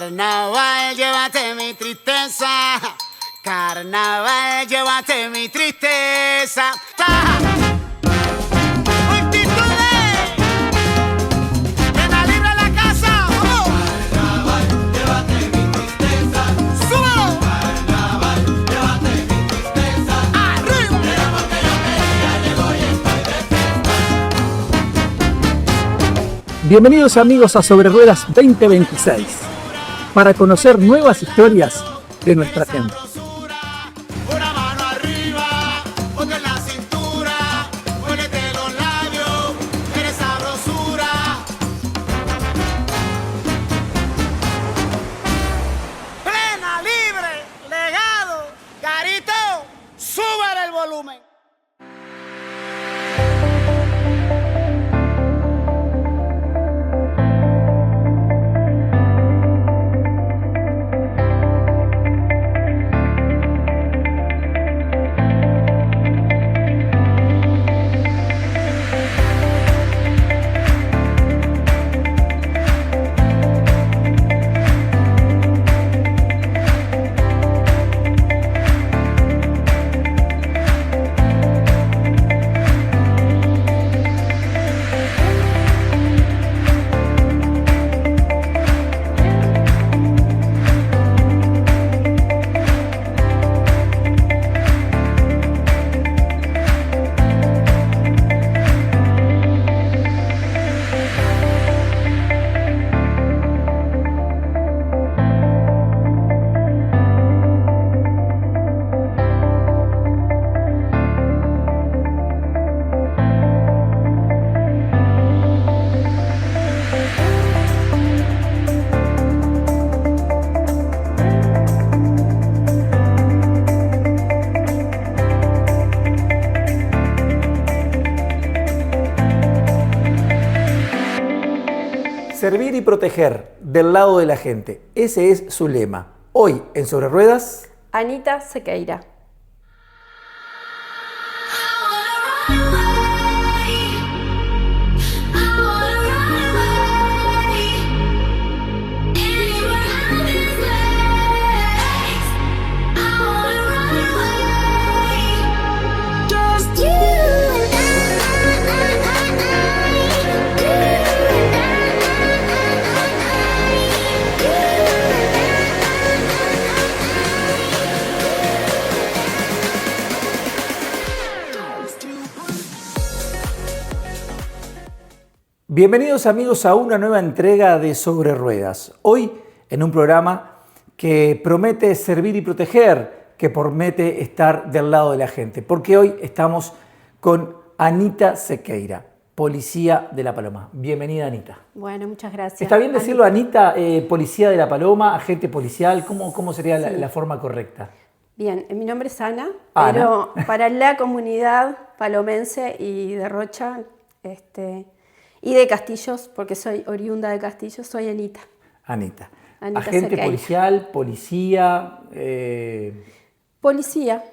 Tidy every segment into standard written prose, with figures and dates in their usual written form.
Carnaval, llévate mi tristeza. Carnaval, llévate mi tristeza. Multitudes, llena libre la casa. ¡Vamos! Carnaval, llévate mi tristeza. ¡Súbelo! Carnaval, llévate mi tristeza. ¡Arriba! Era porque yo quería, llegó y estoy de fiesta. Bienvenidos amigos a Sobre Ruedas 2026, para conocer nuevas historias de nuestra gente. Una mano arriba, otra en la cintura, muévete los labios, eres sabrosura. Plena, libre, legado, Garito, sube el volumen. Servir y proteger del lado de la gente, ese es su lema. Hoy en Sobre Ruedas, Anita Sequeira. bienvenidos amigos a una nueva entrega de Sobre Ruedas. Hoy en un programa que promete servir y proteger, que promete estar del lado de la gente, porque hoy estamos con Anita Sequeira, policía de La Paloma. Bienvenida, Anita. Bueno, muchas gracias. ¿Está bien decirlo, Anita, policía de La Paloma, agente policial? ¿Cómo sería la forma correcta? Bien, mi nombre es Ana, Ana. pero para la comunidad palomense y de Rocha y de Castillos, porque soy oriunda de Castillos, soy Anita. Anita. Anita Agente Sequeira. policial, policía... Policía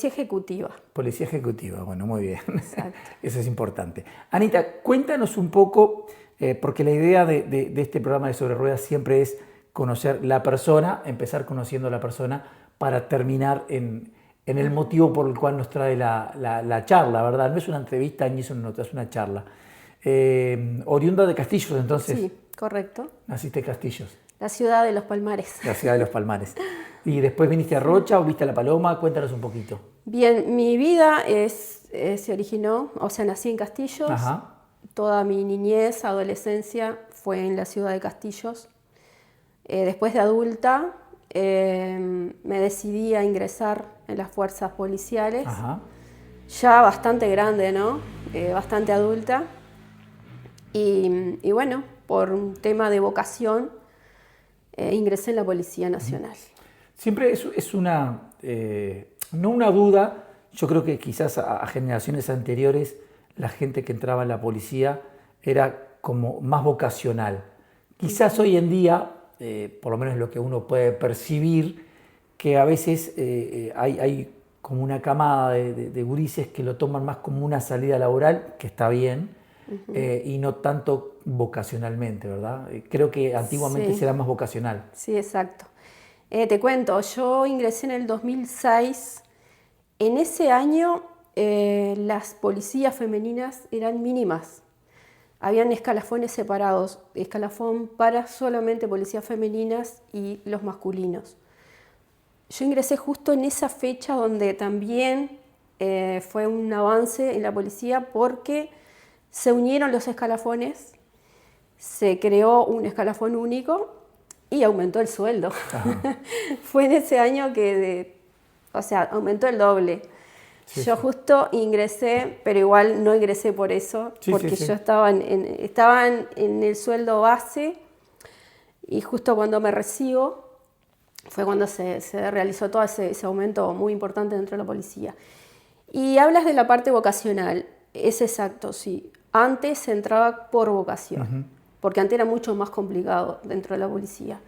ejecutiva. Policía ejecutiva, bueno, muy bien. Exacto. Eso es importante. Anita, cuéntanos un poco, porque la idea de este programa de Sobre Ruedas siempre es conocer la persona, empezar conociendo a la persona para terminar en el motivo por el cual nos trae la charla, ¿verdad? No es una entrevista ni es una nota, es una charla. Oriunda de Castillos, entonces. Sí, correcto. Naciste en Castillos. La ciudad de los Palmares. La ciudad de los Palmares. ¿Y después viniste a Rocha o viste a La Paloma? Cuéntanos un poquito. Bien, mi vida se originó, o sea, nací en Castillos. Ajá. Toda mi niñez, adolescencia fue en la ciudad de Castillos. Después de adulta me decidí a ingresar en las fuerzas policiales. Ajá. Ya bastante grande, ¿no? Bastante adulta. Y bueno, por un tema de vocación, ingresé en la Policía Nacional. Siempre es una, no una duda, yo creo que quizás a generaciones anteriores la gente que entraba en la policía era como más vocacional. Quizás hoy en día, por lo menos lo que uno puede percibir, que a veces hay como una camada de gurises que lo toman más como una salida laboral, que está bien, y no tanto vocacionalmente, ¿verdad? Creo que antiguamente Sí. será más vocacional. Sí, exacto. Te cuento, yo ingresé en el 2006. En ese año las policías femeninas eran mínimas. Habían escalafones separados, escalafón para solamente policías femeninas y los masculinos. Yo ingresé justo en esa fecha donde también fue un avance en la policía porque se unieron los escalafones, se creó un escalafón único y aumentó el sueldo. Fue en ese año o sea, aumentó el doble. Sí, Yo sí. justo ingresé, pero igual no ingresé por eso, Sí, porque sí, sí. yo estaba en el sueldo base y justo cuando me recibo fue cuando se realizó todo ese aumento muy importante dentro de la policía. Y hablas de la parte vocacional, es exacto, sí. Antes se entraba por vocación, porque antes era mucho más complicado dentro de la policía.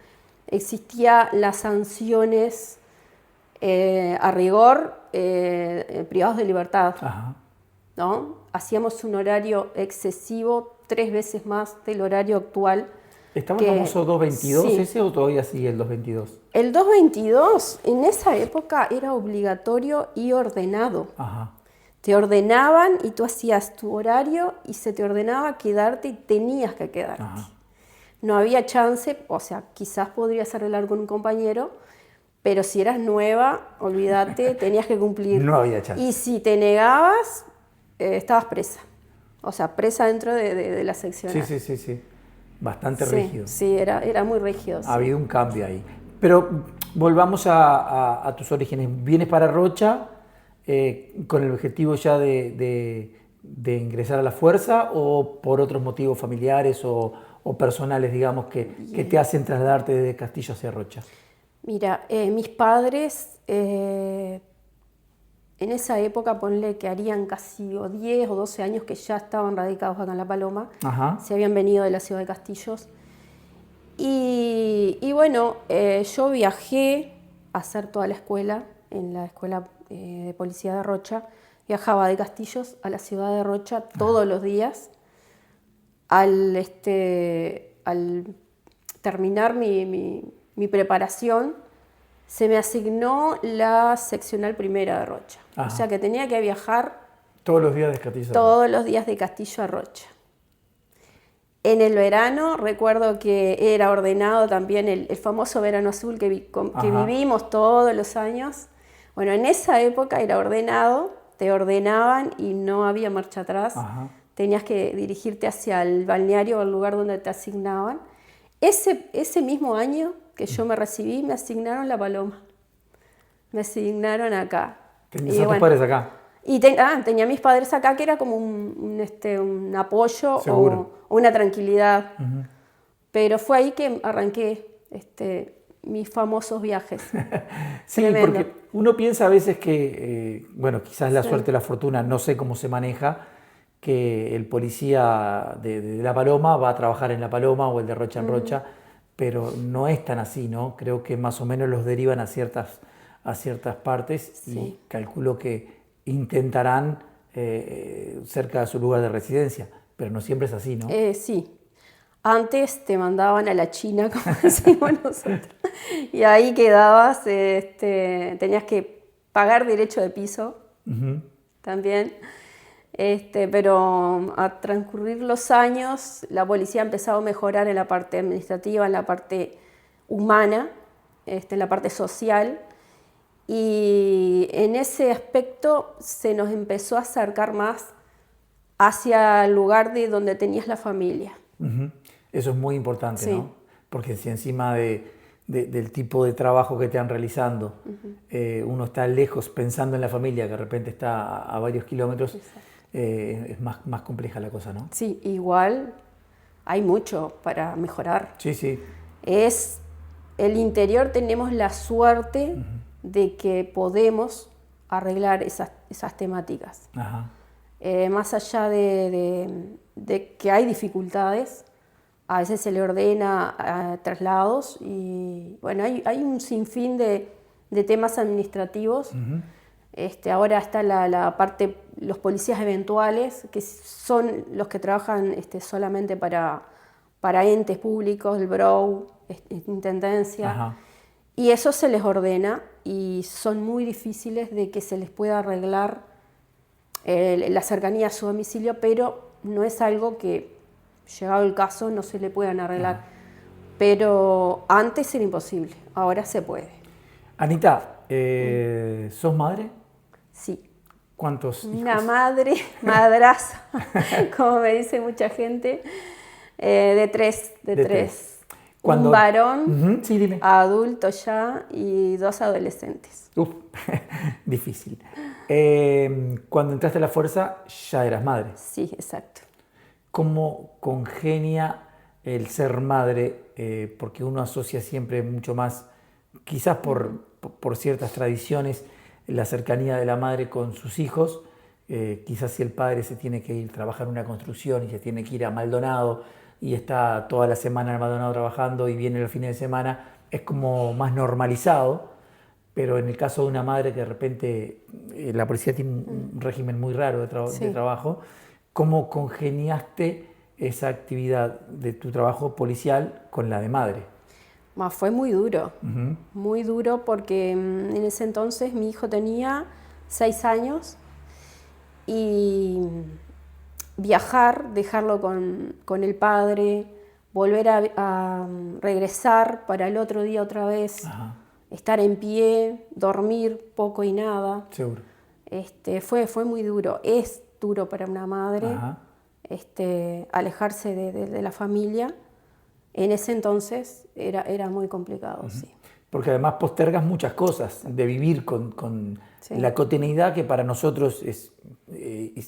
Existían las sanciones a rigor, privados de libertad, Ajá. ¿no? Hacíamos un horario excesivo, 3 veces más del horario actual. ¿Estaba el famoso 222 Sí. ese o todavía sigue el 222? El 222 en esa época era obligatorio y ordenado. Ajá. Te ordenaban y tú hacías tu horario y se te ordenaba quedarte y tenías que quedarte. Ajá. No había chance, o sea, quizás podrías arreglar con un compañero, pero si eras nueva, olvídate, tenías que cumplir. No había chance. Y si te negabas, estabas presa. O sea, presa dentro de la sección. Sí, sí, sí, sí. Bastante Sí, rígido. sí, era muy rígido. Sí. Ha habido un cambio ahí. Pero volvamos a tus orígenes. Vienes para Rocha con el objetivo ya de ingresar a la fuerza o por otros motivos familiares o personales, digamos, que te hacen trasladarte desde Castillo hacia Rocha. Mira, mis padres en esa época, ponle que harían casi 10 o 12 años que ya estaban radicados acá en La Paloma. Ajá. Se habían venido de la ciudad de Castillos. Y bueno, yo viajé a hacer toda la escuela, en la escuela de policía de Rocha. Viajaba de Castillos a la ciudad de Rocha todos los días. Al terminar mi preparación, se me asignó la seccional primera de Rocha. Ajá. O sea que tenía que viajar Todos los días de Castillo. todos los días de Castillo a Rocha. En el verano recuerdo que era ordenado también el famoso verano azul que Ajá. vivimos todos los años. Bueno, en esa época era ordenado, te ordenaban y no había marcha atrás. Ajá. Tenías que dirigirte hacia el balneario o el lugar donde te asignaban. Ese mismo año que yo me recibí, me asignaron La Paloma. Me asignaron acá. Tenías Y a tus bueno, padres acá. y tenía a mis padres acá, que era como un apoyo Seguro. o una tranquilidad. Pero fue ahí que arranqué mis famosos viajes. Sí, Tremendo. porque uno piensa a veces que, bueno, quizás la suerte, la fortuna, no sé cómo se maneja, que el policía de La Paloma va a trabajar en La Paloma o el de Rocha en Rocha, pero no es tan así, ¿no? Creo que más o menos los derivan a ciertas partes y Sí. calculo que intentarán cerca de su lugar de residencia, pero no siempre es así, ¿no? Sí. Antes te mandaban a la China, como decimos nosotros, y ahí quedabas, tenías que pagar derecho de piso también. Pero a transcurrir los años, la policía ha empezado a mejorar en la parte administrativa, en la parte humana, en la parte social, y en ese aspecto se nos empezó a acercar más hacia el lugar de donde tenías la familia. Ujú. Eso es muy importante, Sí. ¿no? Porque si encima del tipo de trabajo que te han realizando, uno está lejos pensando en la familia, que de repente está a varios kilómetros, es más compleja la cosa, ¿no? Sí, igual hay mucho para mejorar. Sí, sí. El interior tenemos la suerte de que podemos arreglar esas temáticas. Ajá. Más allá de que hay dificultades, a veces se le ordena traslados y bueno, hay un sinfín de temas administrativos Ahora está la parte, los policías eventuales, que son los que trabajan solamente para entes públicos, el BROU, Intendencia. Ajá. Y eso se les ordena y son muy difíciles de que se les pueda arreglar la cercanía a su domicilio, pero no es algo que, llegado el caso, no se le puedan arreglar. Ajá. Pero antes era imposible, ahora se puede. Anita, ¿sos madre? Sí. ¿Cuántos hijos? Una madre, madraza, como me dice mucha gente, de tres. Cuando- Un varón, Ujú, sí, dime. adulto ya, y 2 adolescentes. Uf, difícil. Cuando entraste a la fuerza ya eras madre. Sí, exacto. ¿Cómo congenia el ser madre? Porque uno asocia siempre mucho más, quizás por ciertas tradiciones, la cercanía de la madre con sus hijos. Quizás si el padre se tiene que ir a trabajar en una construcción y se tiene que ir a Maldonado y está toda la semana en Maldonado trabajando y viene los fines de semana, es como más normalizado. Pero en el caso de una madre que de repente la policía tiene un régimen muy raro de Sí. trabajo, ¿cómo congeniaste esa actividad de tu trabajo policial con la de madre? Fue muy duro, Ujú. muy duro porque en ese entonces mi hijo tenía 6 años y viajar, dejarlo con el padre, volver a regresar para el otro día otra vez, Ajá, estar en pie, dormir poco y nada. seguro. Fue muy duro, es duro para una madre Ajá. alejarse de la familia. En ese entonces era muy complicado, sí. Porque además postergas muchas cosas de vivir con Sí. la cotidianidad que para nosotros es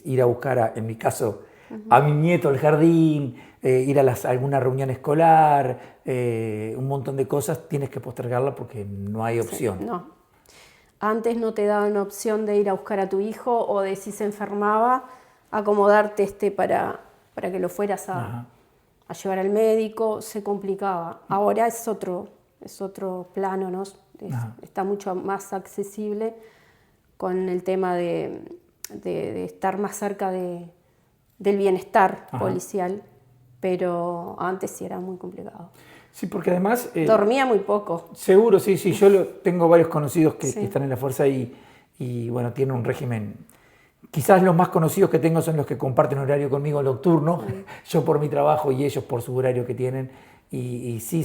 ir a buscar, en mi caso, a mi nieto al jardín, ir a alguna reunión escolar, un montón de cosas, tienes que postergarla porque no hay opción. Sí, no. Antes no te daban opción de ir a buscar a tu hijo o de si se enfermaba, acomodarte para que lo fueras Ajá. a llevar al médico, se complicaba. Ahora es otro plano, ¿no? Ajá. Está mucho más accesible con el tema de estar más cerca del bienestar Ajá. policial, pero antes sí era muy complicado. Sí, porque además... Dormía muy poco. Seguro, sí, sí. Yo tengo varios conocidos Sí. que están en la fuerza y bueno, tienen un régimen. Quizás los más conocidos que tengo son los que comparten horario conmigo nocturno, yo por mi trabajo y ellos por su horario que tienen. Y sí,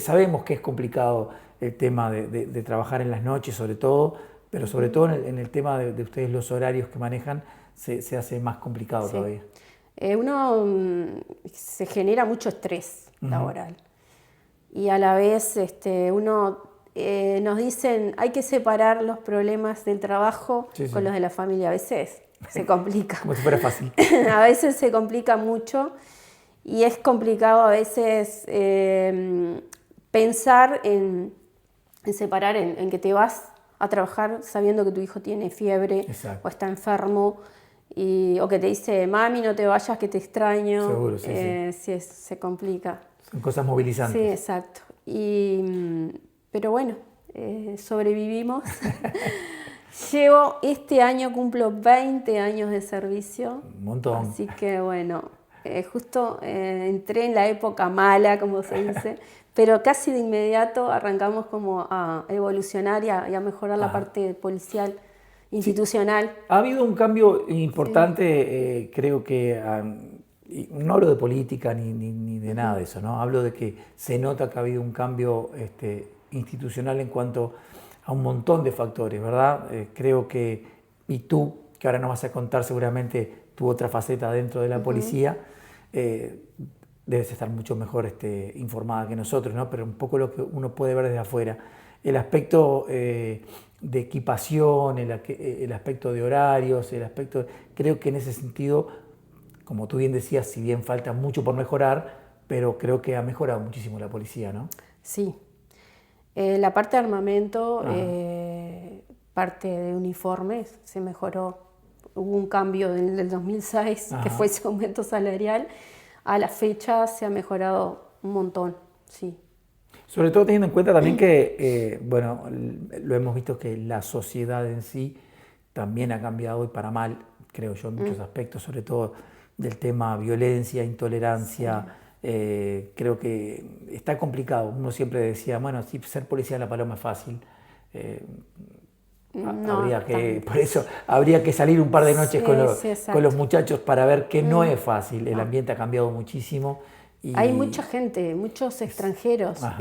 sabemos que es complicado el tema de trabajar en las noches, sobre todo, pero sobre todo en el tema de ustedes los horarios que manejan, se hace más complicado Sí. todavía. Uno se genera mucho estrés laboral y a la vez nos dicen hay que separar los problemas del trabajo Sí, sí. con los de la familia. A veces se complica. Como si fuera fácil. A veces se complica mucho y es complicado a veces pensar en separar, en que te vas a trabajar sabiendo que tu hijo tiene fiebre Exacto. o está enfermo o que te dice, mami, no te vayas, que te extraño. Seguro, sí, sí. Se complica. Son cosas movilizantes. Sí, exacto. Pero bueno, sobrevivimos. Este año cumplo 20 años de servicio. Un montón. Así que bueno, justo entré en la época mala, como se dice, pero casi de inmediato arrancamos como a evolucionar y a mejorar la parte policial, institucional. Ha habido un cambio importante, creo que, y no hablo de política ni de nada de eso, ¿no? Hablo de que se nota que ha habido un cambio institucional en cuanto a un montón de factores, ¿verdad? Creo que, y tú, que ahora nos vas a contar seguramente tu otra faceta dentro de la policía, debes estar mucho mejor informada que nosotros, ¿no? Pero un poco lo que uno puede ver desde afuera. El aspecto de equipación, el aspecto de horarios, creo que en ese sentido, como tú bien decías, si bien falta mucho por mejorar, pero creo que ha mejorado muchísimo la policía, ¿no? Sí. La parte de armamento, Ajá. parte de uniformes, se mejoró. Hubo un cambio en el 2006, Ajá. que fue ese aumento salarial. A la fecha se ha mejorado un montón, sí. Sobre todo teniendo en cuenta también que, bueno, lo hemos visto que la sociedad en sí también ha cambiado y para mal, creo yo, en muchos aspectos, sobre todo del tema violencia, intolerancia. Creo que está complicado. Uno siempre decía, bueno, sí, ser policía de La Paloma es fácil. No, Por eso habría que salir un par de noches Sí, con los, sí, exacto. con los muchachos para ver que no es fácil. El ambiente ha cambiado muchísimo. Y, Hay mucha gente, muchos extranjeros. Ajá.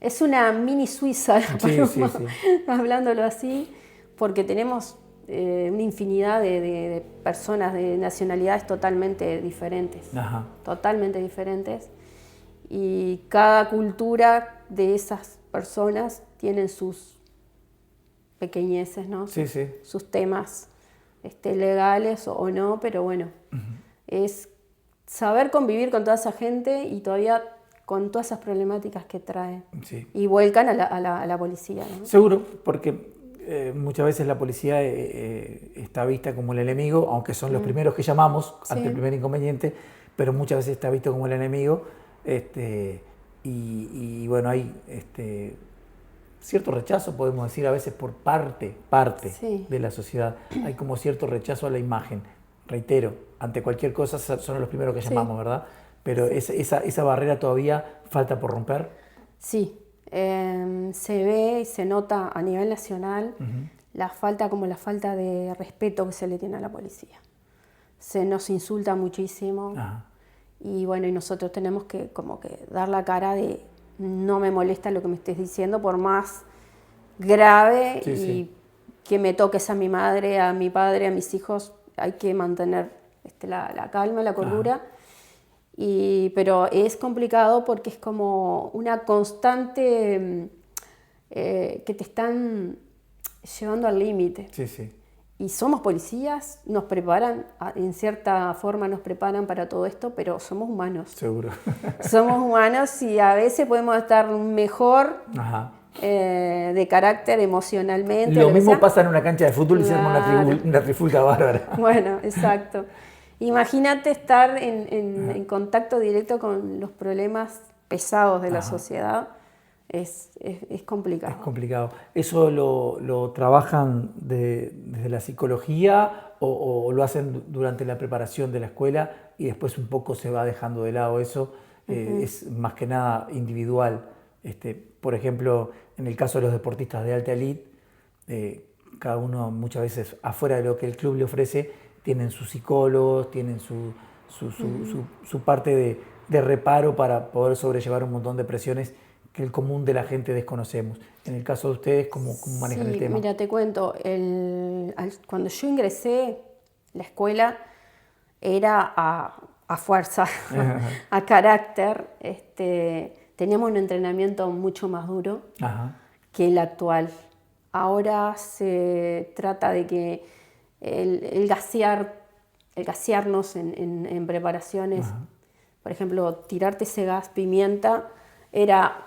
Es una mini Suiza, La Sí, Paloma, sí, hablándolo así, porque tenemos una infinidad de personas de nacionalidades totalmente diferentes. Ajá. Totalmente diferentes. Y cada cultura de esas personas tienen sus pequeñeces, ¿no? Sí, sí. Sus temas legales o no, pero bueno, es saber convivir con toda esa gente y todavía con todas esas problemáticas que trae Sí. y vuelcan a la policía, ¿no? Seguro, porque muchas veces la policía está vista como el enemigo, aunque son los primeros que llamamos ante el primer inconveniente, pero muchas veces está visto como el enemigo. Y bueno, hay cierto rechazo, podemos decir, a veces por parte Sí. de la sociedad. Hay como cierto rechazo a la imagen. Reitero, ante cualquier cosa son los primeros que Sí. llamamos, ¿verdad? Pero esa barrera todavía falta por romper. Sí, se ve y se nota a nivel nacional la falta de respeto que se le tiene a la policía. Se nos insulta muchísimo. Ajá. Y bueno, y nosotros tenemos que como que dar la cara de no me molesta lo que me estés diciendo, por más grave Sí, y sí. que me toques a mi madre, a mi padre, a mis hijos, hay que mantener la calma, la cordura. Pero es complicado porque es como una constante que te están llevando al límite. Sí, sí. Y somos policías, nos preparan, en cierta forma nos preparan para todo esto, pero somos humanos. Seguro. Somos humanos y a veces podemos estar mejor Ajá. de carácter emocionalmente. Lo que mismo sea. pasa en una cancha de fútbol y se arma Claro. una trifulca bárbara. Bueno, exacto. Imagínate estar en contacto directo con los problemas pesados de la sociedad. Es complicado. Es complicado. ¿Eso lo trabajan desde la psicología o lo hacen durante la preparación de la escuela y después un poco se va dejando de lado eso? Es más que nada individual. Por ejemplo, en el caso de los deportistas de alta elite, cada uno muchas veces afuera de lo que el club le ofrece, tienen sus psicólogos, tienen su parte de reparo para poder sobrellevar un montón de presiones que el común de la gente desconocemos. En el caso de ustedes, ¿cómo manejan el tema? Mira, te cuento, cuando yo ingresé, la escuela era a fuerza, a carácter. Teníamos un entrenamiento mucho más duro Ajá. que el actual. Ahora se trata de que el gasearnos en preparaciones, por ejemplo, tirarte ese gas pimienta, era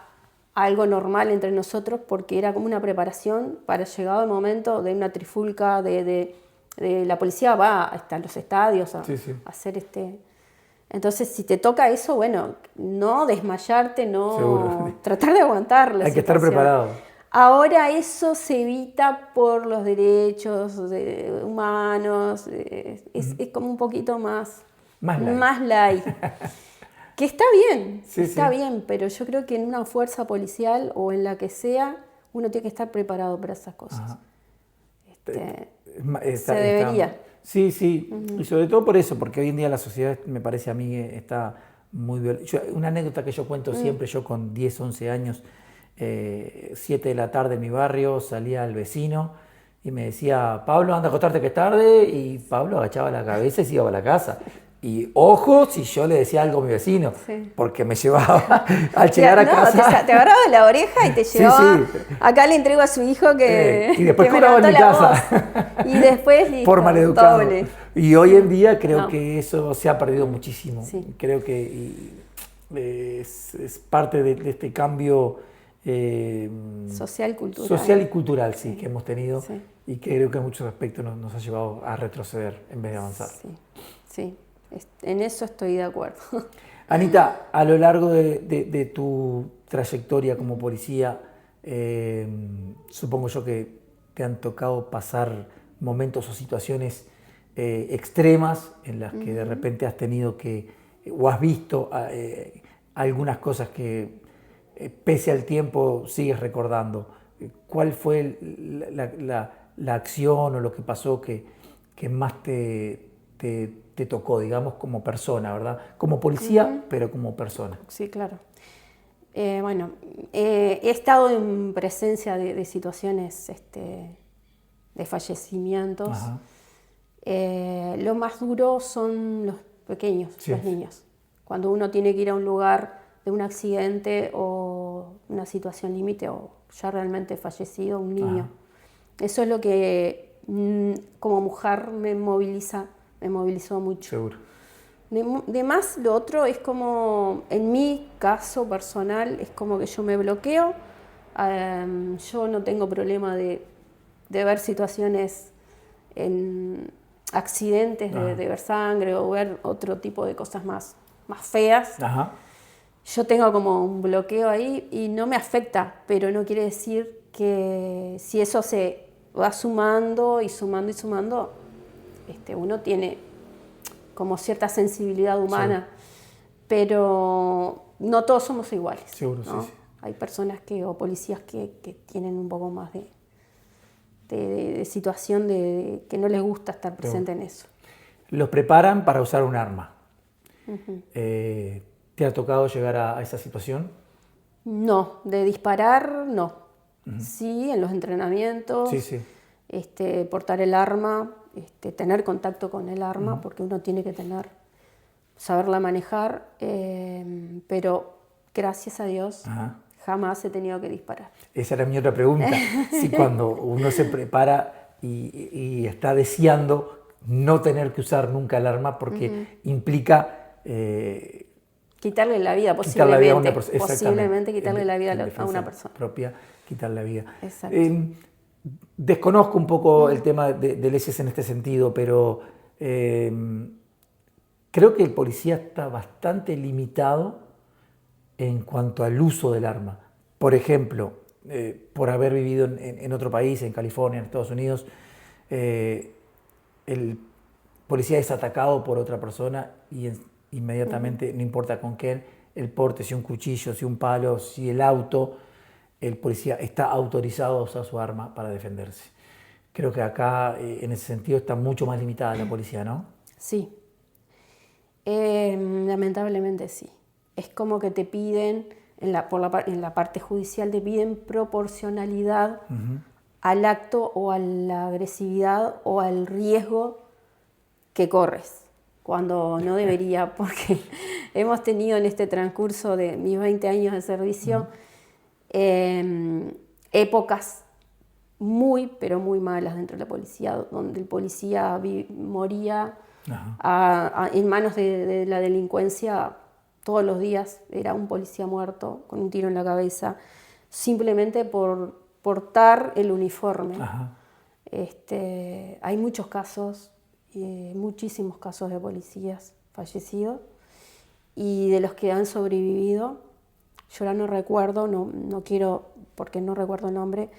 algo normal entre nosotros porque era como una preparación para llegado el momento de una trifulca, de la policía va hasta los estadios a Sí, sí. hacer Entonces, si te toca eso, bueno, no desmayarte, Seguro. tratar de aguantar la Hay que estar situación. preparado. Ahora eso se evita por los derechos humanos, es como un poquito más light. Que está bien, Sí, está sí. bien, pero yo creo que en una fuerza policial o en la que sea, uno tiene que estar preparado para esas cosas. Ajá. Se debería. Sí, sí, y sobre todo por eso, porque hoy en día la sociedad, me parece a mí, está muy violenta. Una anécdota que yo cuento siempre, yo con 10, 11 años, 7 de la tarde en mi barrio, salía al vecino y me decía, Pablo, anda a acostarte que es tarde, y Pablo agachaba la cabeza y se iba a la casa. Y ojo si yo le decía algo a mi vecino, Sí. porque me llevaba al llegar a casa. Te agarraba de la oreja y te Sí, llevaba. sí. Acá le entrego a su hijo que. Y después que me cobraba en mi levantó la casa. voz. Y después listo, Por maleducado. doble. Y hoy en día creo No. que eso se ha perdido muchísimo. Sí. Creo que es parte de este cambio Social, cultural. social y cultural sí, que hemos tenido Sí. y que creo que en muchos aspectos nos ha llevado a retroceder en vez de avanzar. Sí, sí. En eso estoy de acuerdo. Anita, a lo largo de tu trayectoria como policía, supongo yo que te han tocado pasar momentos o situaciones extremas en las que de repente has tenido que, o has visto algunas cosas que pese al tiempo sigues recordando? ¿Cuál fue la acción o lo que pasó que más te tocó, digamos, como persona, ¿verdad? Como policía, pero como persona. Sí, claro. Bueno, he estado en presencia de situaciones de fallecimientos. Ajá. Lo más duro son los pequeños, Sí. los niños. Cuando uno tiene que ir a un lugar de un accidente o una situación límite o ya realmente fallecido, un niño. Ajá. Eso es lo que como mujer me movilizó mucho. Seguro. De más, lo otro es como, en mi caso personal, es como que yo me bloqueo. Yo no tengo problema de ver situaciones en accidentes, de ver sangre o ver otro tipo de cosas más feas. Ajá. Yo tengo como un bloqueo ahí y no me afecta, pero no quiere decir que si eso se va sumando y sumando y sumando, uno tiene como cierta sensibilidad humana, pero no todos somos iguales. Seguro, ¿no? sí, sí. Hay personas o policías que tienen un poco más de situación que no les gusta estar presente en eso. Los preparan para usar un arma. ¿Te ha tocado llegar a esa situación? No, de disparar no. Sí, en los entrenamientos, Sí, sí. portar el arma, tener contacto con el arma, porque uno tiene que saberla manejar, pero gracias a Dios Ajá. jamás he tenido que disparar. Esa era mi otra pregunta. Si cuando uno se prepara y está deseando no tener que usar nunca el arma porque implica... quitarle la vida, quitarle la vida a una posiblemente. persona. Posiblemente quitarle la vida En a defensa una persona. propia, quitarle la vida. Exacto. Desconozco un poco el tema de leyes en este sentido, pero creo que el policía está bastante limitado en cuanto al uso del arma. Por ejemplo, por haber vivido en otro país, en California, en Estados Unidos, el policía es atacado por otra persona y inmediatamente, no importa con qué, el porte, si un cuchillo, si un palo, si el auto, el policía está autorizado a usar su arma para defenderse. Creo que acá, en ese sentido, está mucho más limitada la policía, ¿no? Sí. Lamentablemente sí. Es como que te piden, en la parte judicial, te piden proporcionalidad al acto o a la agresividad o al riesgo que corres, cuando no debería, porque hemos tenido en este transcurso de mis 20 años de servicio épocas muy, pero muy malas dentro de la policía, donde el policía moría en manos de la delincuencia todos los días. Era un policía muerto con un tiro en la cabeza, simplemente por portar el uniforme. Ajá. Hay muchos casos, muchísimos casos de policías fallecidos, y de los que han sobrevivido, yo ahora no recuerdo, no quiero, porque no recuerdo el nombre,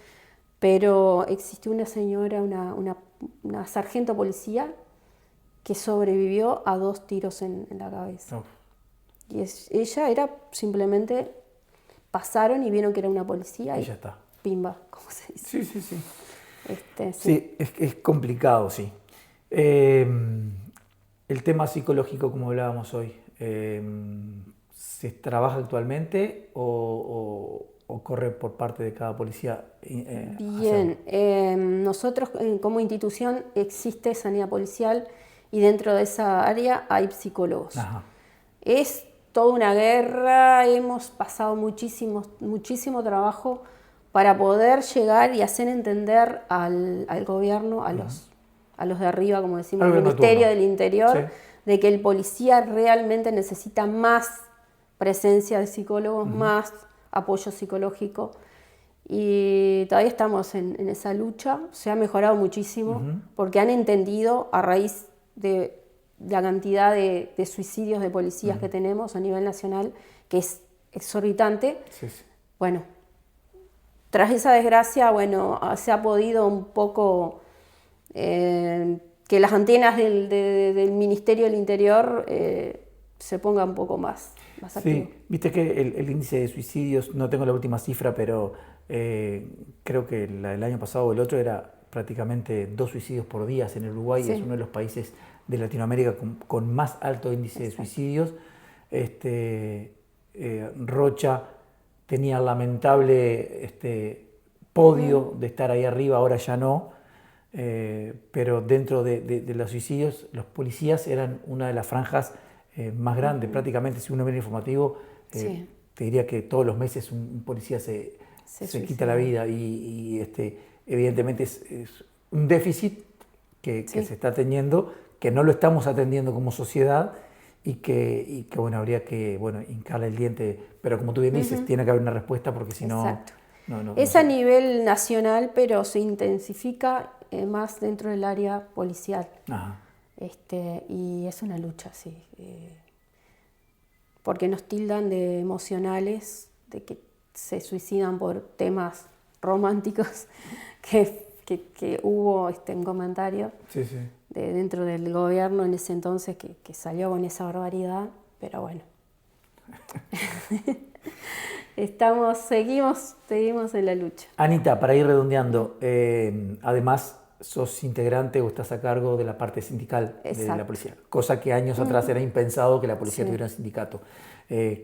pero existió una señora, una sargento policía, que sobrevivió a 2 tiros en la cabeza. Oh. Y ella era simplemente, pasaron y vieron que era una policía Y ya está. Pimba, como se dice. Sí, sí, sí. Sí. Sí, es complicado, sí. El tema psicológico, como hablábamos hoy, ¿se trabaja actualmente o corre por parte de cada policía? Bien, nosotros como institución existe sanidad policial y dentro de esa área hay psicólogos. Ajá. Es toda una guerra, hemos pasado muchísimo trabajo para poder llegar y hacer entender al gobierno, a los de arriba, como decimos, al Ministerio del Interior, de que el policía realmente necesita más presencia de psicólogos, más apoyo psicológico. Y todavía estamos en esa lucha. Se ha mejorado muchísimo porque han entendido, a raíz de la cantidad de suicidios de policías que tenemos a nivel nacional, que es exorbitante. Sí, sí. Bueno, tras esa desgracia, bueno, se ha podido un poco que las antenas del Ministerio del Interior se pongan un poco más activos. Sí, viste que el índice de suicidios, no tengo la última cifra, pero creo que el año pasado o el otro era prácticamente 2 suicidios por día en el Uruguay. Sí. Es uno de los países de Latinoamérica con más alto índice Exacto. de suicidios. Rocha tenía el lamentable podio de estar ahí arriba, ahora ya no, pero dentro de los suicidios, los policías eran una de las franjas más grandes. Prácticamente, si uno ve el informativo, Sí. te diría que todos los meses un policía se suicida. quita la vida y evidentemente es un déficit que Sí. se está teniendo, que no lo estamos atendiendo como sociedad y que bueno, habría que hincarle el diente, pero como tú bien dices, tiene que haber una respuesta porque si no... Exacto. no Es sé. a nivel nacional, pero se intensifica más dentro del área policial. Ajá. Y es una lucha, sí. Porque nos tildan de emocionales, de que se suicidan por temas románticos, que hubo un comentario Sí, sí. dentro del gobierno en ese entonces que salió con esa barbaridad, pero bueno. Seguimos en la lucha. Anita, para ir redondeando, además sos integrante o estás a cargo de la parte sindical de la Exacto. policía, cosa que años atrás era impensado que la policía Sí. tuviera un sindicato.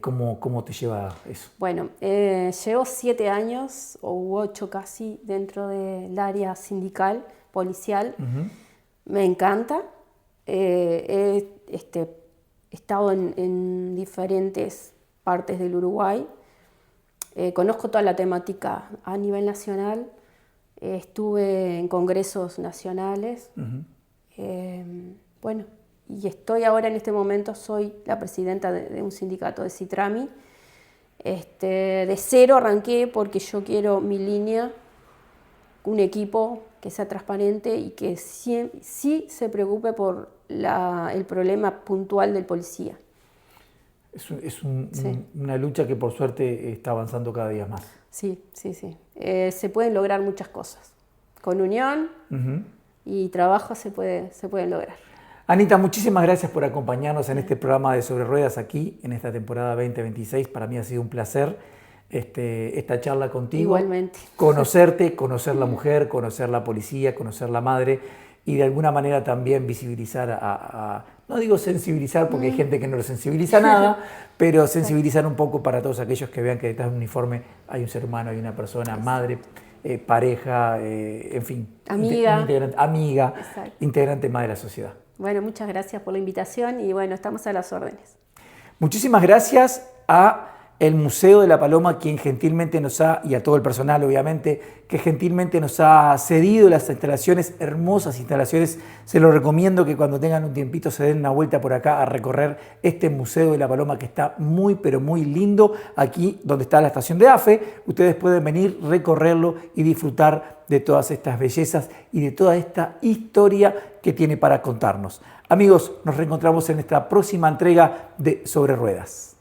¿Cómo te lleva eso? Bueno, llevo 7 años o 8 casi dentro del área sindical, policial. Me encanta. He estado en diferentes partes del Uruguay. Conozco toda la temática a nivel nacional. Estuve en congresos nacionales. Bueno, y estoy ahora en este momento, soy la presidenta de un sindicato de Citrami. De cero arranqué porque yo quiero mi línea, un equipo que sea transparente y que sí se preocupe por el problema puntual del policía. Es Sí. una lucha que por suerte está avanzando cada día más. Sí. Se pueden lograr muchas cosas. Con unión y trabajo se pueden lograr. Anita, muchísimas gracias por acompañarnos en este programa de Sobre Ruedas aquí, en esta temporada 2026. Para mí ha sido un placer esta charla contigo. Igualmente. Conocerte, conocer la mujer, conocer la policía, conocer la madre y de alguna manera también visibilizar no digo sensibilizar porque hay gente que no lo sensibiliza nada, pero sensibilizar un poco para todos aquellos que vean que detrás de un uniforme hay un ser humano, hay una persona, madre, pareja, en fin. Amiga. Amiga, Exacto. integrante más de la sociedad. Bueno, muchas gracias por la invitación y bueno, estamos a las órdenes. Muchísimas gracias a el Museo de la Paloma, quien gentilmente y a todo el personal obviamente, que gentilmente nos ha cedido las instalaciones, hermosas instalaciones. Se lo recomiendo que cuando tengan un tiempito se den una vuelta por acá a recorrer este Museo de la Paloma que está muy pero muy lindo. Aquí donde está la estación de AFE, ustedes pueden venir, recorrerlo y disfrutar de todas estas bellezas y de toda esta historia que tiene para contarnos. Amigos, nos reencontramos en nuestra próxima entrega de Sobre Ruedas.